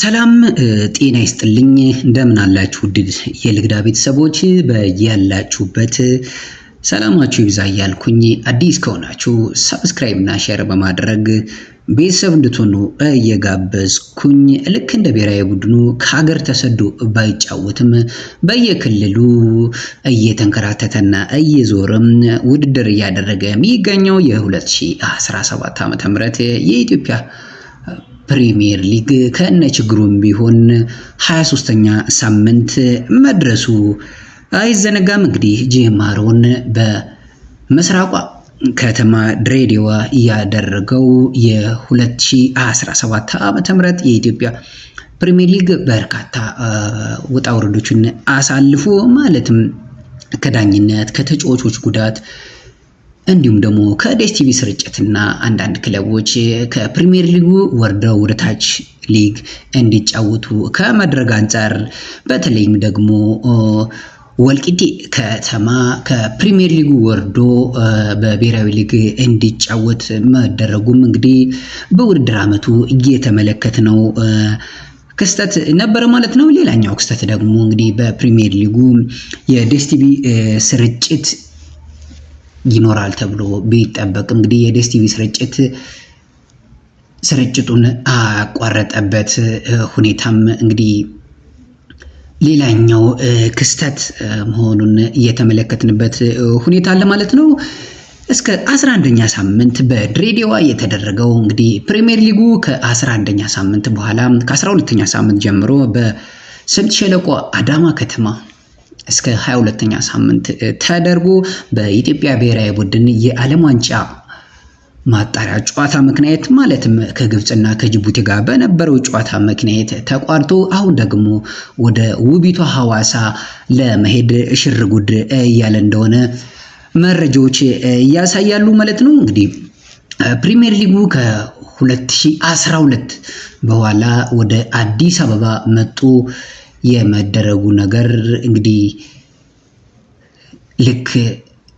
ሰላም ጤና ይስጥልኝ እንደምን አላችሁ ውድ የልግዳ ቤተሰቦች በያላችሁበት ሰላማችሁ ይብዛ እያልኩኝ አዲስ ከሆናችሁ ሰብስክራይብ እና ሼር በማድረግ ቤተሰብ እንድትሆኑ እየጋበዝኩኝ ልክ እንደ ብሔራዊ ቡድኑ ከሀገር ተሰዶ ባይጫወትም በየክልሉ እየተንከራተተና እየዞረም ውድድር እያደረገ የሚገኘው የ2017 ዓ.ም የኢትዮጵያ ፕሪሚየር ሊግ ከነ ችግሩም ቢሆን 23ኛ ሳምንት መድረሱ አይዘነጋም። እንግዲህ ጅማሮን በምስራቋ ከተማ ድሬዳዋ ያደረገው የ2017 ዓ.ም የኢትዮጵያ ፕሪሚየር ሊግ በርካታ ውጣ ውረዶችን አሳልፎ ማለትም ከዳኝነት ከተጫዋቾች ጉዳት እንዲሁም ደግሞ ከዲኤስቲቪ ስርጭትና አንዳንድ ክለቦች ከፕሪሚየር ሊጉ ወርደው ወደ ታች ሊግ እንዲጫወቱ ከማድረግ አንጻር በተለይም ደግሞ ወልቂጤ ከተማ ከፕሪሚየር ሊጉ ወርዶ በብሔራዊ ሊግ እንዲጫወት መደረጉም እንግዲህ በውድድር ዓመቱ እየተመለከትነው ክስተት ነበረ ማለት ነው። ሌላኛው ክስተት ደግሞ እንግዲህ በፕሪሚየር ሊጉ የዲኤስቲቪ ስርጭት ይኖራል ተብሎ ቢጠበቅ እንግዲህ የዲኤስቲቪ ስርጭቱን አቋረጠበት ሁኔታም እንግዲህ ሌላኛው ክስተት መሆኑን እየተመለከትንበት ሁኔታ አለ ማለት ነው። እስከ 11ኛ ሳምንት በድሬዳዋ የተደረገው እንግዲህ ፕሪሚየር ሊጉ ከ11ኛ ሳምንት በኋላ ከ12ኛ ሳምንት ጀምሮ በስምጥ ሸለቆ አዳማ ከተማ እስከ 22ኛ ሳምንት ተደርጎ በኢትዮጵያ ብሔራዊ ቡድን የዓለም ዋንጫ ማጣሪያ ጨዋታ ምክንያት ማለትም ከግብጽና ከጅቡቲ ጋር በነበረው ጨዋታ ምክንያት ተቋርጦ አሁን ደግሞ ወደ ውቢቷ ሐዋሳ ለመሄድ ሽርጉድ እያለ እንደሆነ መረጃዎች ያሳያሉ ማለት ነው። እንግዲህ ፕሪሚየር ሊጉ ከ2012 በኋላ ወደ አዲስ አበባ መጡ የመደረጉ ነገር እንግዲህ ልክ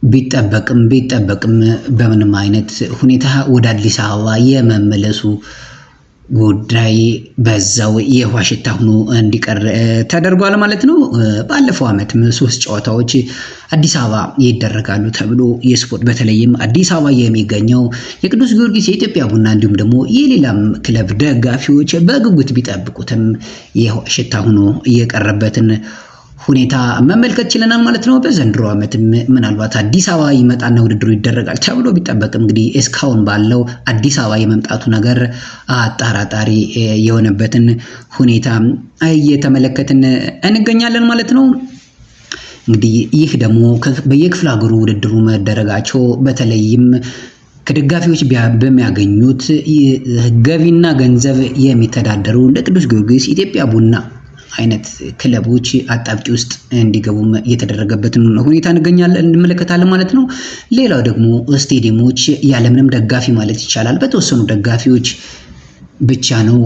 ቢጠበቅም በምንም አይነት ሁኔታ ወደ አዲስ አበባ የመመለሱ ጉዳይ በዛው የውሃ ሽታ ሆኖ እንዲቀር ተደርጓል ማለት ነው። ባለፈው ዓመትም 3 ጨዋታዎች አዲስ አበባ ይደረጋሉ ተብሎ የስፖርት በተለይም አዲስ አበባ የሚገኘው የቅዱስ ጊዮርጊስ የኢትዮጵያ ቡና እንዲሁም ደግሞ የሌላም ክለብ ደጋፊዎች በጉጉት ቢጠብቁትም የውሃ ሽታ ሆኖ የቀረበትን ሁኔታ መመልከት ችለናል ማለት ነው። በዘንድሮ ዓመትም ምናልባት አዲስ አበባ ይመጣና ውድድሩ ይደረጋል ተብሎ ቢጠበቅም እንግዲህ እስካሁን ባለው አዲስ አበባ የመምጣቱ ነገር አጠራጣሪ የሆነበትን ሁኔታ እየተመለከትን እንገኛለን ማለት ነው። እንግዲህ ይህ ደግሞ በየክፍለ ሀገሩ ውድድሩ መደረጋቸው በተለይም ከደጋፊዎች በሚያገኙት ገቢና ገንዘብ የሚተዳደሩ እንደ ቅዱስ ጊዮርጊስ ኢትዮጵያ ቡና አይነት ክለቦች አጣብቂ ውስጥ እንዲገቡም እየተደረገበትን ሁኔታ እንመለከታለን ማለት ነው። ሌላው ደግሞ ስቴዲየሞች ያለምንም ደጋፊ ማለት ይቻላል በተወሰኑ ደጋፊዎች ብቻ ነው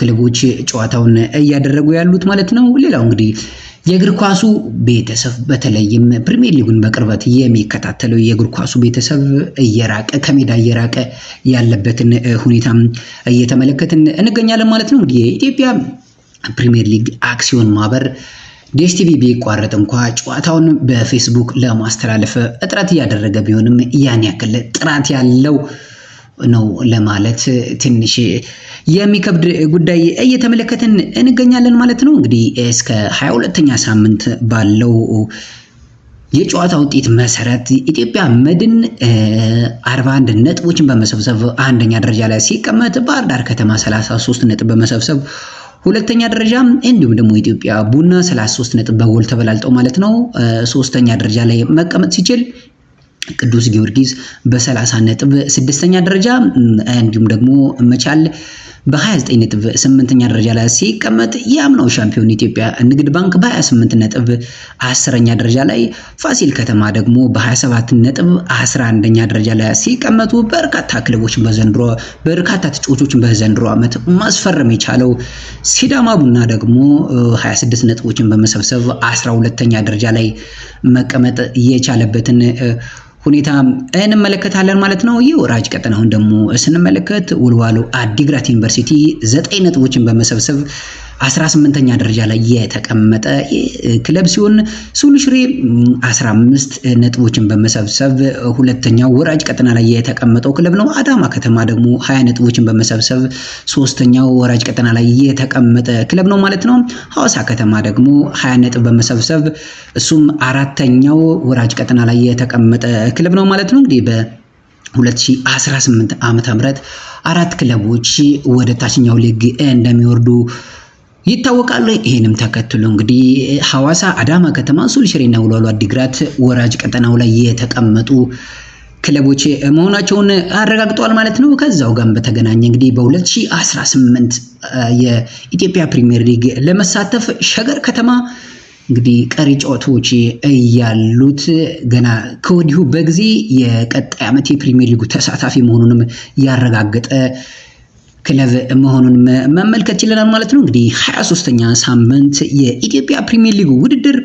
ክለቦች ጨዋታውን እያደረጉ ያሉት ማለት ነው። ሌላው እንግዲህ የእግር ኳሱ ቤተሰብ በተለይም ፕሪሚየር ሊጉን በቅርበት የሚከታተለው የእግር ኳሱ ቤተሰብ እየራቀ ከሜዳ እየራቀ ያለበትን ሁኔታ እየተመለከትን እንገኛለን ማለት ነው። እንግዲህ የኢትዮጵያ ፕሪሚየር ሊግ አክሲዮን ማህበር ዲኤስቲቪ ቢቋረጥ እንኳ ጨዋታውን በፌስቡክ ለማስተላለፍ እጥረት እያደረገ ቢሆንም ያን ያክል ጥራት ያለው ነው ለማለት ትንሽ የሚከብድ ጉዳይ እየተመለከትን እንገኛለን ማለት ነው። እንግዲህ እስከ 22ኛ ሳምንት ባለው የጨዋታ ውጤት መሰረት ኢትዮጵያ መድን 41 ነጥቦችን በመሰብሰብ አንደኛ ደረጃ ላይ ሲቀመጥ ባህር ዳር ከተማ 33 ነጥብ በመሰብሰብ ሁለተኛ ደረጃ እንዲሁም ደግሞ ኢትዮጵያ ቡና 33 ነጥብ በጎል ተበላልጠው ማለት ነው ሶስተኛ ደረጃ ላይ መቀመጥ ሲችል ቅዱስ ጊዮርጊስ በ30 ነጥብ ስድስተኛ ደረጃ እንዲሁም ደግሞ መቻል በ29 ነጥብ 8ኛ ደረጃ ላይ ሲቀመጥ የአምናው ሻምፒዮን ኢትዮጵያ ንግድ ባንክ በ28 ነጥብ 10ኛ ደረጃ ላይ ፋሲል ከተማ ደግሞ በ27 ነጥብ 11ኛ ደረጃ ላይ ሲቀመጡ በርካታ ክለቦችን በርካታ ተጫዋቾችን በዘንድሮ ዓመት ማስፈረም የቻለው ሲዳማ ቡና ደግሞ 26 ነጥቦችን በመሰብሰብ 12ኛ ደረጃ ላይ መቀመጥ የቻለበትን ሁኔታ እንመለከታለን ማለት ነው። የወራጅ ቀጠናውን ደግሞ ስንመለከት ወልዋሎ አዲግራት ዩኒቨርሲቲ 9 ነጥቦችን በመሰብሰብ 18ኛ ደረጃ ላይ የተቀመጠ ክለብ ሲሆን ሱሉ ሽሬ 15 ነጥቦችን በመሰብሰብ ሁለተኛው ወራጅ ቀጠና ላይ የተቀመጠው ክለብ ነው። አዳማ ከተማ ደግሞ 20 ነጥቦችን በመሰብሰብ ሶስተኛው ወራጅ ቀጠና ላይ የተቀመጠ ክለብ ነው ማለት ነው። ሐዋሳ ከተማ ደግሞ 20 ነጥብ በመሰብሰብ እሱም አራተኛው ወራጅ ቀጠና ላይ የተቀመጠ ክለብ ነው ማለት ነው። እንግዲህ በ2018 ዓመተ ምህረት 4 ክለቦች ወደ ታችኛው ሊግ እንደሚወርዱ ይታወቃሉ። ይሄንም ተከትሎ እንግዲህ ሐዋሳ፣ አዳማ ከተማ፣ ሱል ሽሬና ወልዋሎ አዲግራት ወራጅ ቀጠናው ላይ የተቀመጡ ክለቦች መሆናቸውን አረጋግጠዋል ማለት ነው። ከዛው ጋር በተገናኘ እንግዲህ በ2018 የኢትዮጵያ ፕሪሚየር ሊግ ለመሳተፍ ሸገር ከተማ እንግዲህ ቀሪ ጨዋታዎች እያሉት ገና ከወዲሁ በጊዜ የቀጣይ ዓመት የፕሪሚየር ሊጉ ተሳታፊ መሆኑንም ያረጋገጠ ክለብ መሆኑን መመልከት ይችላል ማለት ነው። እንግዲህ 23ኛ ሳምንት የኢትዮጵያ ፕሪሚየር ሊግ ውድድር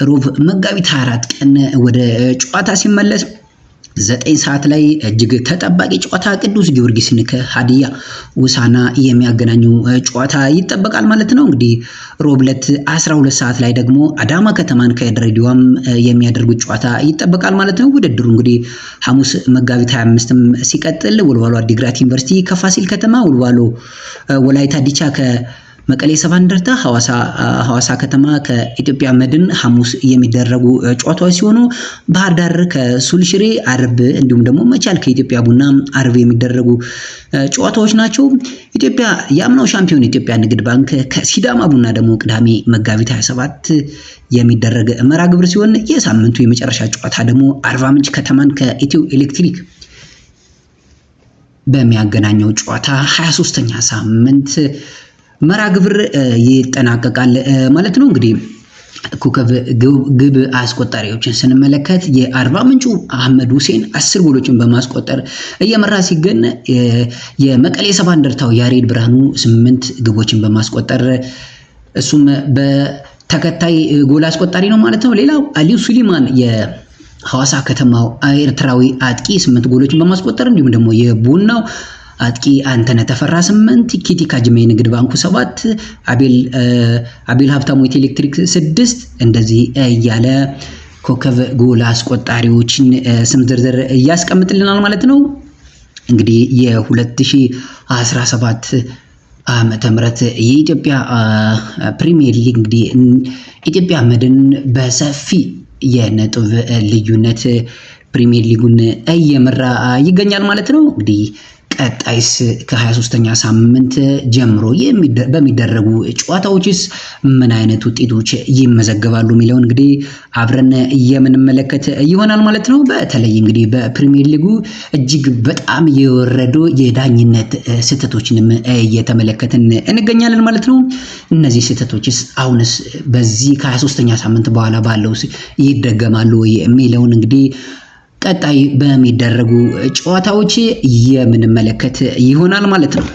ሮብ መጋቢት 24 ቀን ወደ ጨዋታ ሲመለስ 9 ሰዓት ላይ እጅግ ተጠባቂ ጨዋታ ቅዱስ ጊዮርጊስን ከሀዲያ ሆሳዕና የሚያገናኙ ጨዋታ ይጠበቃል ማለት ነው። እንግዲህ ሮብ ዕለት 12 ሰዓት ላይ ደግሞ አዳማ ከተማን ከድሬዳዋም የሚያደርጉት ጨዋታ ይጠበቃል ማለት ነው። ውድድሩ እንግዲህ ሐሙስ መጋቢት 25ም ሲቀጥል ወልዋሎ አዲግራት ዩኒቨርሲቲ ከፋሲል ከተማ፣ ወልዋሎ ወላይታ ዲቻ መቀሌ ሰባ እንደርታ፣ ሐዋሳ ከተማ ከኢትዮጵያ መድን ሐሙስ የሚደረጉ ጨዋታዎች ሲሆኑ ባህር ዳር ከሱል ሽሬ አርብ፣ እንዲሁም ደግሞ መቻል ከኢትዮጵያ ቡና አርብ የሚደረጉ ጨዋታዎች ናቸው። ኢትዮጵያ የአምናው ሻምፒዮን ኢትዮጵያ ንግድ ባንክ ከሲዳማ ቡና ደግሞ ቅዳሜ መጋቢት 27 የሚደረግ መርሃ ግብር ሲሆን የሳምንቱ የመጨረሻ ጨዋታ ደግሞ አርባ ምንጭ ከተማን ከኢትዮ ኤሌክትሪክ በሚያገናኘው ጨዋታ 23ኛ ሳምንት መርሃ ግብር ይጠናቀቃል ማለት ነው። እንግዲህ ኮከብ ግብ አስቆጣሪዎችን ስንመለከት የአርባ ምንጩ አህመድ ሁሴን 10 ጎሎችን በማስቆጠር እየመራ ሲገኝ የመቀሌ ሰባ እንደርታው ያሬድ ብርሃኑ 8 ግቦችን በማስቆጠር እሱም በተከታይ ጎል አስቆጣሪ ነው ማለት ነው። ሌላው አሊው ሱሊማን የሐዋሳ ከተማው ኤርትራዊ አጥቂ 8 ጎሎችን በማስቆጠር እንዲሁም ደግሞ የቡናው አጥቂ አንተነህ ተፈራ 8፣ ኪቲካ ጅማ የንግድ ባንኩ 7፣ አቤል ሀብታሙ ኤሌክትሪክ 6 እንደዚህ እያለ ኮከብ ጎል አስቆጣሪዎችን ስም ዝርዝር እያስቀምጥልናል ማለት ነው። እንግዲህ የ2017 ዓመተ ምህረት የኢትዮጵያ ፕሪሚየር ሊግ እንግዲህ ኢትዮጵያ መድን በሰፊ የነጥብ ልዩነት ፕሪሚየር ሊጉን እየመራ ይገኛል ማለት ነው። እንግዲህ ቀጣይስ ከ23ኛ ሳምንት ጀምሮ በሚደረጉ ጨዋታዎችስ ምን አይነት ውጤቶች ይመዘገባሉ የሚለውን እንግዲህ አብረን የምንመለከት ይሆናል ማለት ነው። በተለይ እንግዲህ በፕሪሚየር ሊጉ እጅግ በጣም የወረዱ የዳኝነት ስህተቶችንም እየተመለከትን እንገኛለን ማለት ነው። እነዚህ ስህተቶችስ አሁንስ በዚህ ከ23ኛ ሳምንት በኋላ ባለው ይደገማሉ የሚለውን እንግዲህ ቀጣይ በሚደረጉ ጨዋታዎች የምንመለከት ይሆናል ማለት ነው።